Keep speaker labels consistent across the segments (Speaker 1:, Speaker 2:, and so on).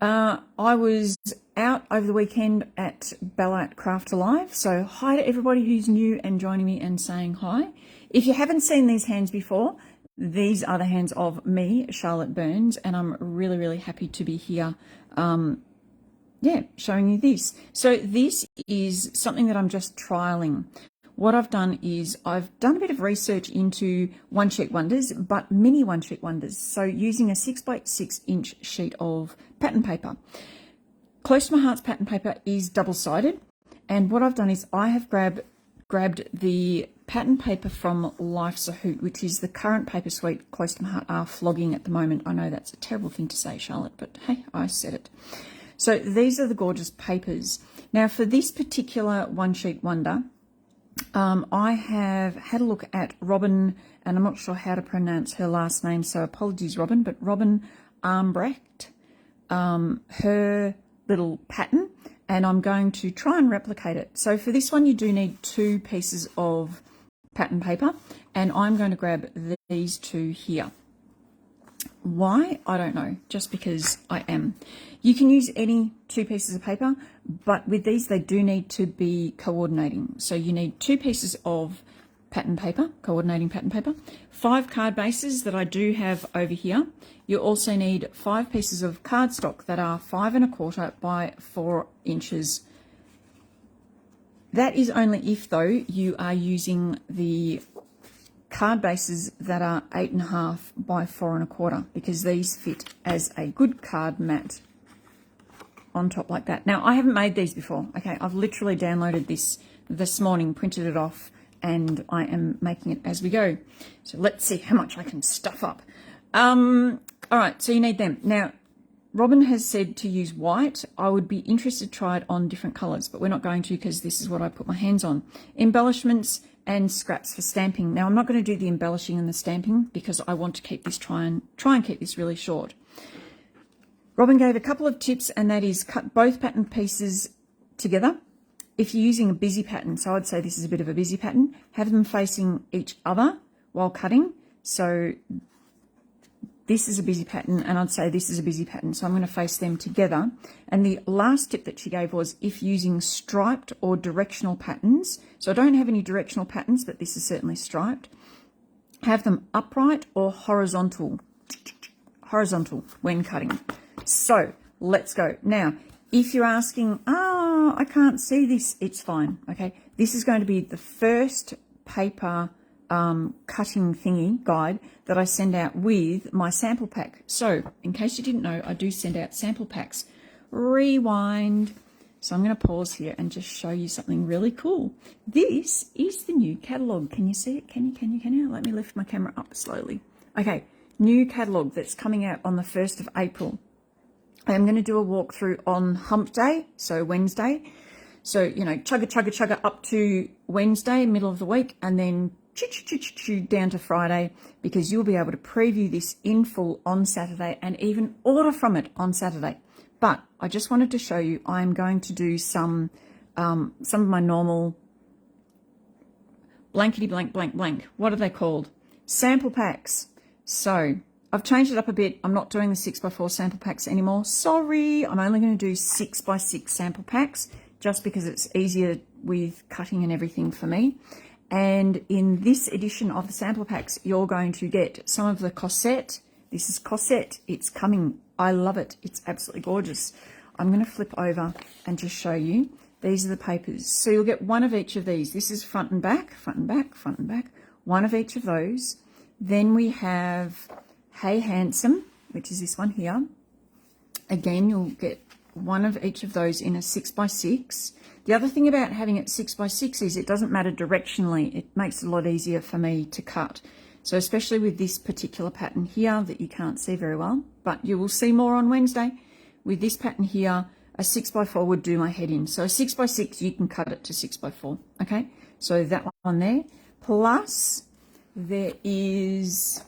Speaker 1: I was out over the weekend at Ballarat Craft Alive. So hi to everybody who's new and joining me and saying hi. If you haven't seen these hands before, these are the hands of me, Charlotte Burns, and I'm really, really happy to be here. Showing you this. So this is something that I'm just trialing. What I've done is I've done a bit of research into one sheet wonders, but mini one sheet wonders. So using a 6x6 inch sheet of pattern paper. Close to My Heart's pattern paper is double-sided. And what I've done is I have grabbed the pattern paper from Life's a Hoot, which is the current paper suite Close to My Heart are flogging at the moment. I know that's a terrible thing to say, Charlotte, but hey, I said it. So these are the gorgeous papers. Now for this particular one sheet wonder, I have had a look at Robin, and I'm not sure how to pronounce her last name, so apologies, Robin, but Robin Armbrecht, her little pattern, and I'm going to try and replicate it. So for this one, you do need 2 pieces of pattern paper, and I'm going to grab these 2 here. Why? I don't know, just because I am. You can use any 2 pieces of paper, but with these, they do need to be coordinating. So you need 2 pieces of pattern paper, coordinating pattern paper, 5 card bases that I do have over here. You also need 5 pieces of cardstock that are 5 1/4 by 4 inches. That is only if, though, you are using the card bases that are 8 1/2 by 4 1/4, because these fit as a good card mat on top like that. Now, I haven't made these before. Okay, I've literally downloaded this morning, printed it off, and I am making it as we go. So let's see how much I can stuff up. All right, so you need them. Now, Robin has said to use white. I would be interested to try it on different colours, but we're not going to because this is what I put my hands on. Embellishments and scraps for stamping. Now, I'm not going to do the embellishing and the stamping because I want to keep this, try and keep this really short. Robin gave a couple of tips, and that is cut both pattern pieces together. If you're using a busy pattern, so I'd say this is a bit of a busy pattern, have them facing each other while cutting. So this is a busy pattern, and I'd say this is a busy pattern. So I'm going to face them together. And the last tip that she gave was if using striped or directional patterns, so I don't have any directional patterns, but this is certainly striped, have them upright or horizontal when cutting. So let's go. Now, if you're asking, I can't see this, it's fine. Okay, this is going to be the first paper cutting thingy guide that I send out with my sample pack. So in case you didn't know, I do send out sample packs. Rewind. So I'm going to pause here and just show you something really cool. This is the new catalogue. Can you see it? Can you? Let me lift my camera up slowly. Okay, new catalogue that's coming out on the 1st of April. I'm going to do a walkthrough on hump day, so Wednesday. So, you know, chugga up to Wednesday, middle of the week, and then choo down to Friday, because you'll be able to preview this in full on Saturday and even order from it on Saturday. But I just wanted to show you, I'm going to do some of my normal blankety blank. What are they called? Sample packs. So I've changed it up a bit. I'm not doing the 6x4 sample packs anymore. Sorry, I'm only going to do 6x6 sample packs just because it's easier with cutting and everything for me. And in this edition of the sample packs, you're going to get some of the Cossette. This is Cossette. It's coming. I love it. It's absolutely gorgeous. I'm going to flip over and just show you. These are the papers. So you'll get one of each of these. This is front and back, one of each of those. Then we have Hey Handsome, which is this one here. Again, you'll get one of each of those in a 6x6. The other thing about having it 6x6 is it doesn't matter directionally. It makes it a lot easier for me to cut. So especially with this particular pattern here that you can't see very well, but you will see more on Wednesday. With this pattern here, a 6x4 would do my head in. So a 6x6, you can cut it to 6x4, okay? So that one there. Plus, there is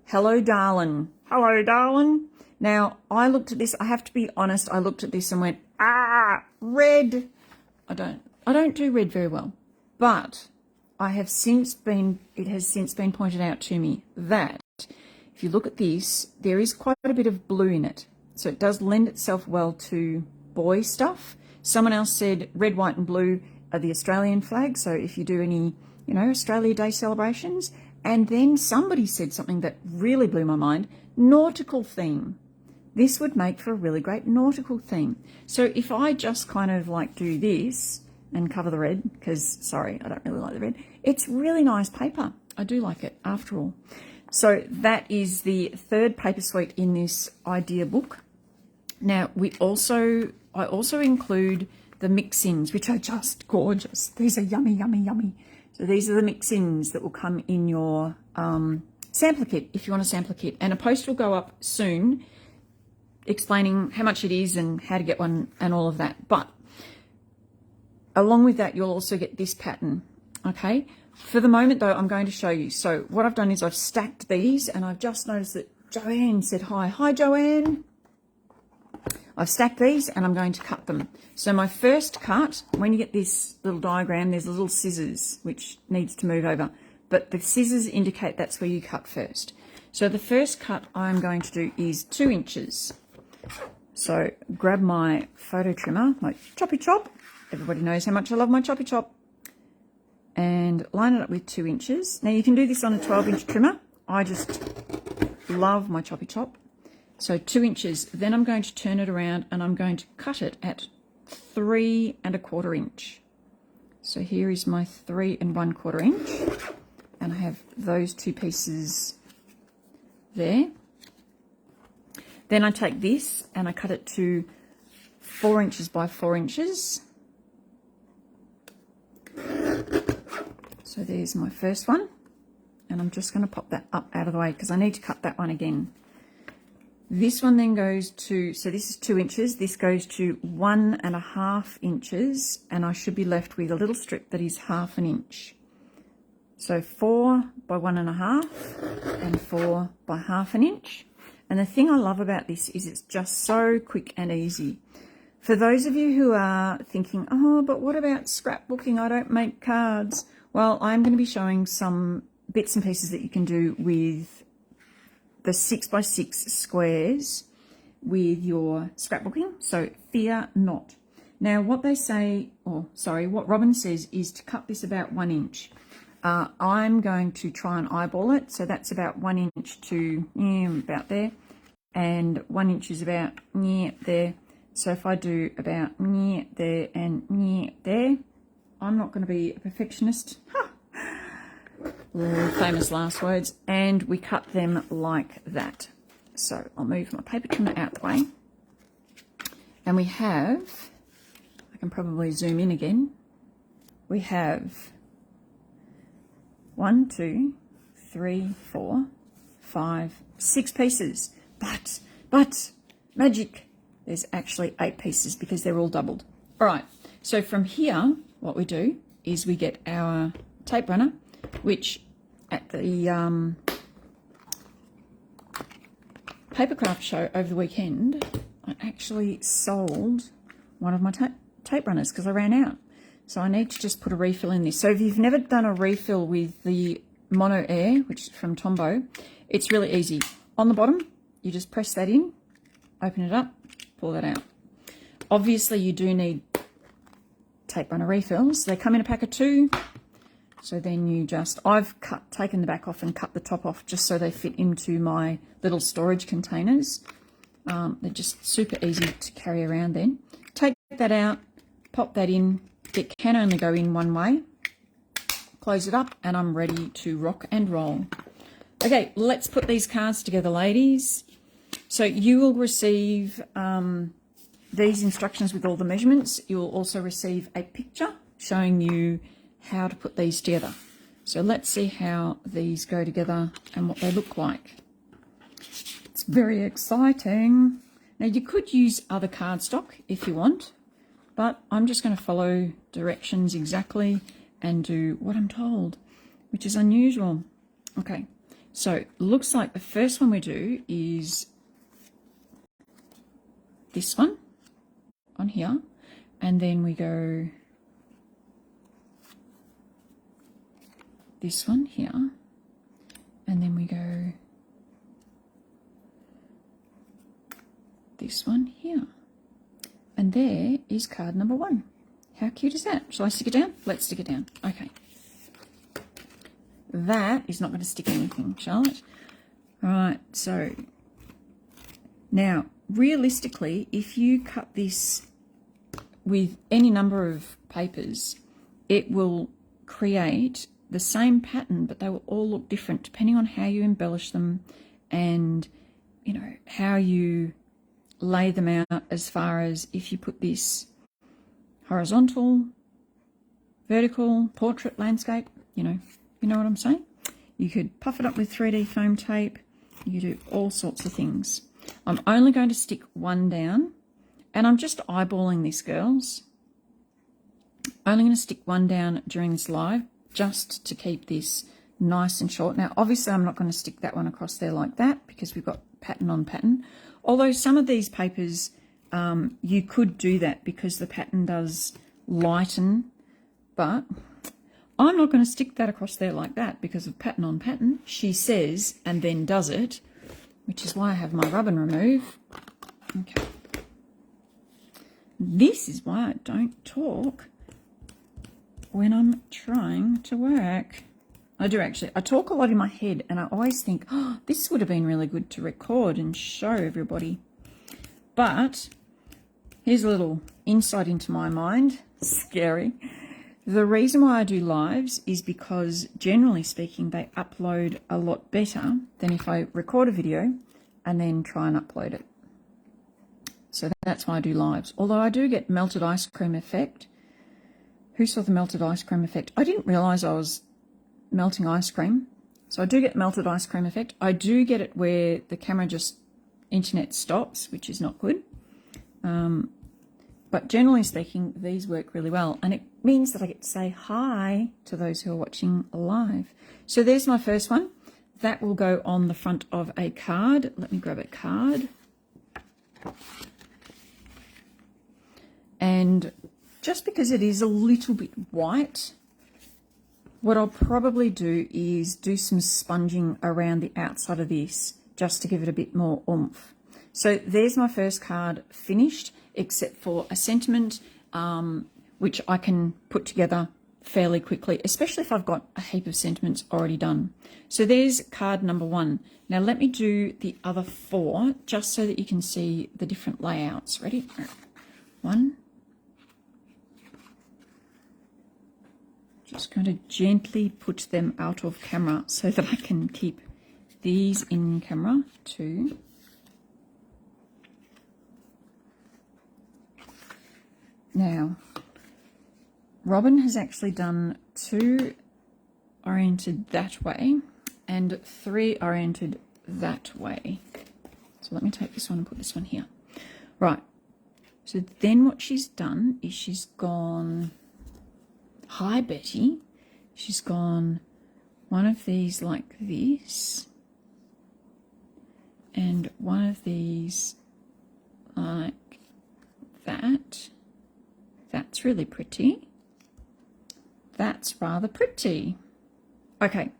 Speaker 1: Hello Darlin'. Hello Darlin'. Now, I looked at this, I have to be honest, I looked at this and went, red. I don't do red very well, but it has since been pointed out to me that if you look at this, there is quite a bit of blue in it. So it does lend itself well to boy stuff. Someone else said red, white and blue are the Australian flag. So if you do any, you know, Australia Day celebrations. And then somebody said something that really blew my mind, nautical theme. This would make for a really great nautical theme. So if I just kind of like do this and cover the red, because sorry, I don't really like the red. It's really nice paper. I do like it after all. So that is the third paper suite in this idea book. Now I also include the mix-ins, which are just gorgeous. These are yummy, yummy, yummy. So these are the mix-ins that will come in your sampler kit, if you want a sampler kit. And a post will go up soon explaining how much it is and how to get one and all of that. But along with that, you'll also get this pattern, okay? For the moment, though, I'm going to show you. So what I've done is I've stacked these, and I've just noticed that Joanne said hi. Hi, Joanne. I've stacked these, and I'm going to cut them. So my first cut, when you get this little diagram, there's little scissors, which needs to move over. But the scissors indicate that's where you cut first. So the first cut I'm going to do is 2 inches. So grab my photo trimmer, my choppy chop. Everybody knows how much I love my choppy chop. And line it up with 2 inches. Now you can do this on a 12-inch trimmer. I just love my choppy chop. So 2 inches. Then I'm going to turn it around and I'm going to cut it at 3 1/4 inch. So here is my 3 1/4 inch. And I have those 2 pieces there. Then I take this and I cut it to 4 inches by 4 inches. So there's my first one. And I'm just going to pop that up out of the way because I need to cut that one again. This one then goes to, so this is 2 inches. This goes to 1 1/2 inches. And I should be left with a little strip that is 1/2 inch. So 4 by 1 1/2 and 4 by 1/2 inch. And the thing I love about this is it's just so quick and easy. For those of you who are thinking, oh, but what about scrapbooking? I don't make cards. Well, I'm going to be showing some bits and pieces that you can do with the 6x6 squares with your scrapbooking. So fear not. Now, what they say, or sorry, what Robin says is to cut this about 1 inch. I'm going to try and eyeball it. So that's about 1 inch to about there. And 1 inch is about there. So if I do about there and there, I'm not going to be a perfectionist. Famous last words. And we cut them like that. So I'll move my paper trimmer out the way. And we have, I can probably zoom in again. We have 1, 2, 3, 4, 5, 6 pieces. But magic. There's actually 8 pieces because they're all doubled. All right. So from here, what we do is we get our tape runner, which at the paper craft show over the weekend, I actually sold one of my tape runners because I ran out. So I need to just put a refill in this. So if you've never done a refill with the Mono Air, which is from Tombow, it's really easy. On the bottom, you just press that in, open it up, pull that out. Obviously, you do need tape runner refills. They come in a pack of 2. So then you just, I've taken the back off and cut the top off just so they fit into my little storage containers. They're just super easy to carry around then. Take that out, pop that in. It can only go in one way. Close it up and I'm ready to rock and roll. Okay, let's put these cards together, ladies. So you will receive these instructions with all the measurements. You will also receive a picture showing you how to put these together. So let's see how these go together and what they look like. It's very exciting. Now you could use other cardstock if you want, but I'm just going to follow directions exactly and do what I'm told, which is unusual. Okay, so looks like the first one we do is this one on here, and then we go this one here, and then we go this one here. And there is card number 1. How cute is that? Shall I stick it down? Let's stick it down. Okay. That is not going to stick anything, Charlotte. All right, so now realistically, if you cut this with any number of papers, it will create the same pattern, but they will all look different depending on how you embellish them and, you know, how you lay them out, as far as if you put this horizontal, vertical, portrait, landscape, you know what I'm saying? You could puff it up with 3D foam tape. You do all sorts of things. I'm only going to stick one down, and I'm just eyeballing this, girls. Only going to stick one down during this live, just to keep this nice and short. Now, obviously, I'm not going to stick that one across there like that because we've got pattern on pattern. Although some of these papers, you could do that because the pattern does lighten, but I'm not going to stick that across there like that because of pattern on pattern. She says, and then does it, which is why I have my rub and remove. Okay. This is why I don't talk when I'm trying to work. I do actually. I talk a lot in my head, and I always think, oh, this would have been really good to record and show everybody. But here's a little insight into my mind. Scary. The reason why I do lives is because, generally speaking, they upload a lot better than if I record a video and then try and upload it. So that's why I do lives. Although I do get melted ice cream effect. Who saw the melted ice cream effect? I didn't realise I was melting ice cream. So I do get melted ice cream effect. I do get it where the camera just internet stops, which is not good. But generally speaking, these work really well. And it means that I get to say hi to those who are watching live. So there's my first one. That will go on the front of a card. Let me grab a card. And just because it is a little bit white, what I'll probably do is do some sponging around the outside of this just to give it a bit more oomph. So there's my first card finished, except for a sentiment, which I can put together fairly quickly, especially if I've got a heap of sentiments already done. So there's card number 1. Now let me do the other 4 just so that you can see the different layouts. Ready? 1. Just going to gently put them out of camera so that I can keep these in camera. 2. Now, Robin has actually done 2 oriented that way and 3 oriented that way. So let me take this one and put this one here. Right. So then what she's done is she's gone, hi Betty, she's gone one of these like this and one of these like that. That's really pretty. That's rather pretty. Okay,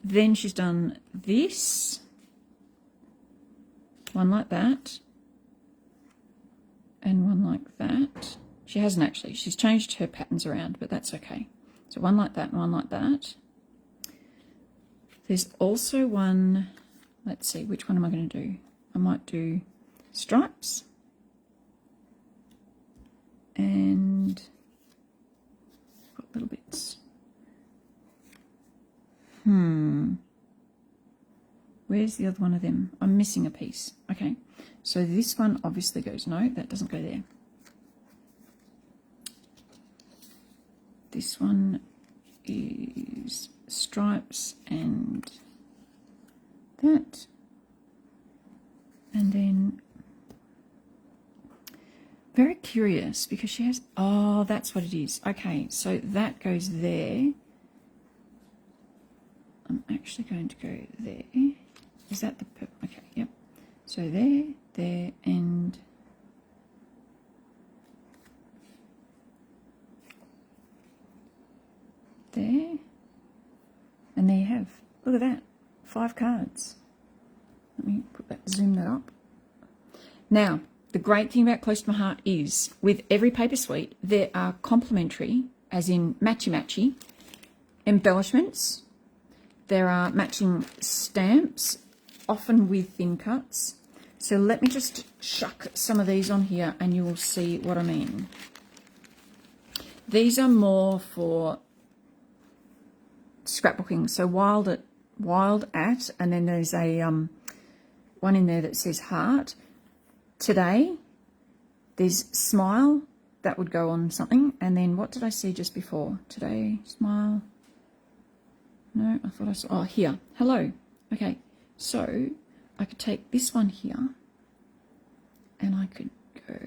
Speaker 1: then she's done this, one like that, and one like that. She hasn't actually, she's changed her patterns around, but that's okay. So one like that and one like that. There's also one, let's see, which one am I going to do? I might do stripes. And got little bits. Where's the other one of them? I'm missing a piece. Okay, so this one obviously goes, no, that doesn't go there. This one is stripes and that. And then very curious because she has, oh, that's what it is. Okay, so that goes there. I'm actually going to go there. Is that the purple? Okay, yep. So there, there, and there. And there you have, look at that, 5 cards. Let me put that, zoom that up. Now, the great thing about Close to My Heart is with every paper suite, there are complementary, as in matchy-matchy, embellishments. There are matching stamps, often with thin cuts. So let me just chuck some of these on here and you will see what I mean. These are more for scrapbooking. So wild at, and then there's a one in there that says heart. Today, there's smile, that would go on something. And then what did I see just before? Today, smile. No, I thought I saw, oh, here, hello. Okay, so I could take this one here and I could go,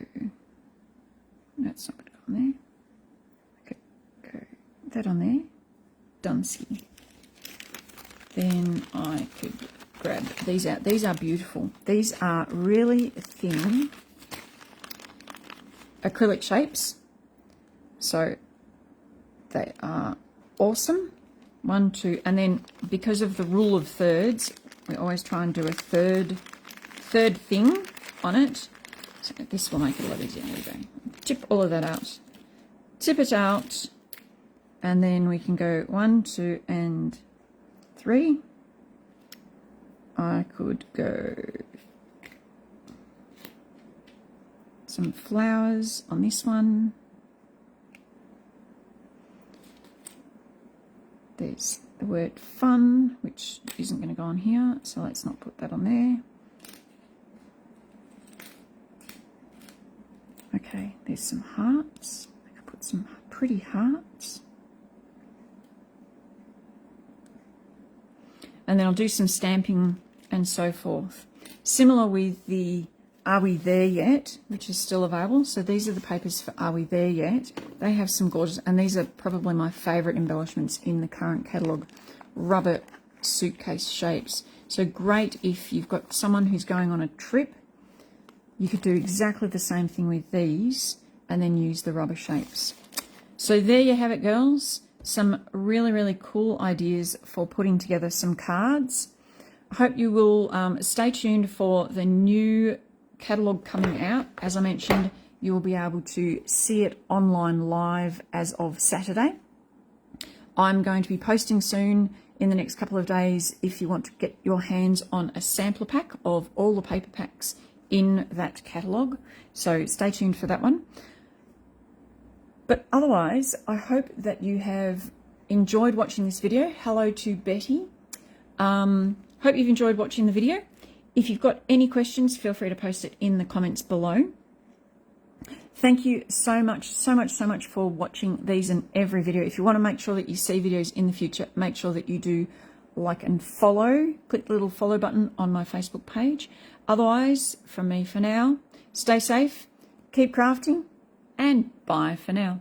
Speaker 1: that's not going to go on there. I could go that on there, Dunsky. Then I could grab these out. These are beautiful. These are really thin acrylic shapes. So they are awesome. 1, 2, and then because of the rule of thirds, we always try and do a third thing on it. So this will make it a lot easier. There we go. Tip all of that out. Tip it out, and then we can go 1, 2, and 3. I could go some flowers on this one. There's the word fun, which isn't going to go on here, so let's not put that on there. Okay, there's some hearts. I could put some pretty hearts. And then I'll do some stamping and so forth. Similar with the Are We There Yet, which is still available. So these are the papers for Are We There Yet. They have some gorgeous, and these are probably my favourite embellishments in the current catalogue, rubber suitcase shapes. So great if you've got someone who's going on a trip. You could do exactly the same thing with these and then use the rubber shapes. So there you have it, girls. Some really, really cool ideas for putting together some cards. I hope you will stay tuned for the new catalogue coming out. As I mentioned, you will be able to see it online live as of Saturday. I'm going to be posting soon in the next couple of days if you want to get your hands on a sampler pack of all the paper packs in that catalogue. So stay tuned for that one. But otherwise, I hope that you have enjoyed watching this video. Hello to Betty. Hope you've enjoyed watching the video. If you've got any questions, feel free to post it in the comments below. Thank you so much for watching these and every video. If you want to make sure that you see videos in the future, make sure that you do like and follow. Click the little follow button on my Facebook page. Otherwise, from me for now, stay safe, keep crafting, and bye for now.